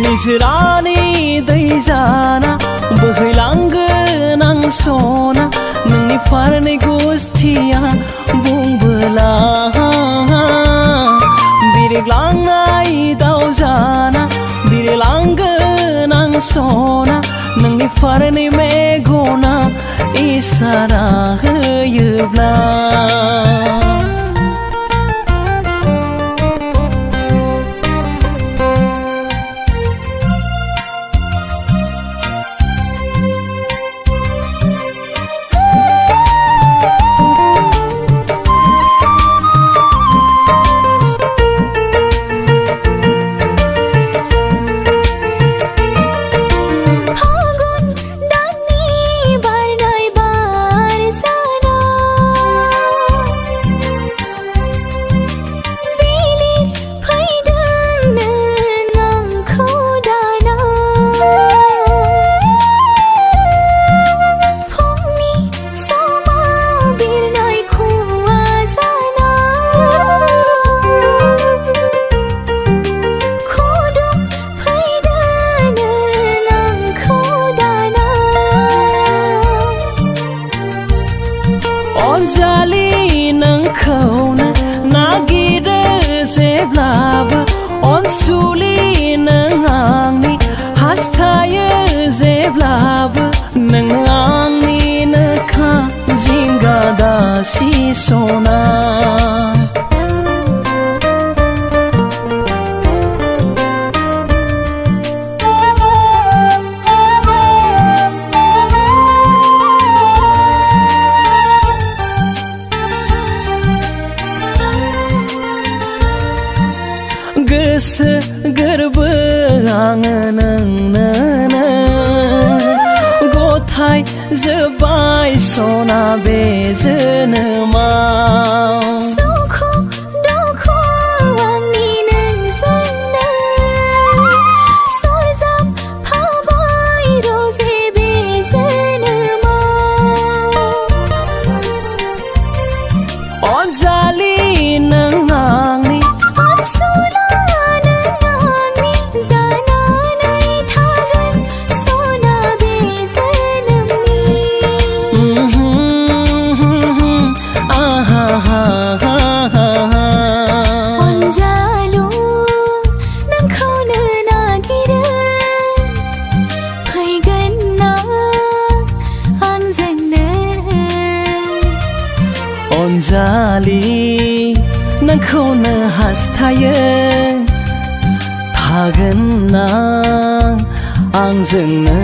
निजरानि दै जाना बोहैलांगोन आं सना नोंनि फारनै गुस्थिया बुंबोला बिरग्लांनाय दाउ जाना बिरलांगोन आं सना नोंनि फारनै मेगना इसारा होयोब्ला अनजालि नोंखौनो नागिरो जेब्लाबो अनसुलि नों आंनि हास्थायो जेब्लाबो नों आंनिनोखा जिंगा दासि सना गोसो गोरबो आङो नोंनो गथाय जोब्बाय सना बे जोनोमाव सुखु दुखु आंनि नोंजोंनो सरजाबफाबाय रजे बे जोनोमाव अनजालि नों आंनि अनजालि नोंखौनो हास्थायो थागोन ना आंजोंनो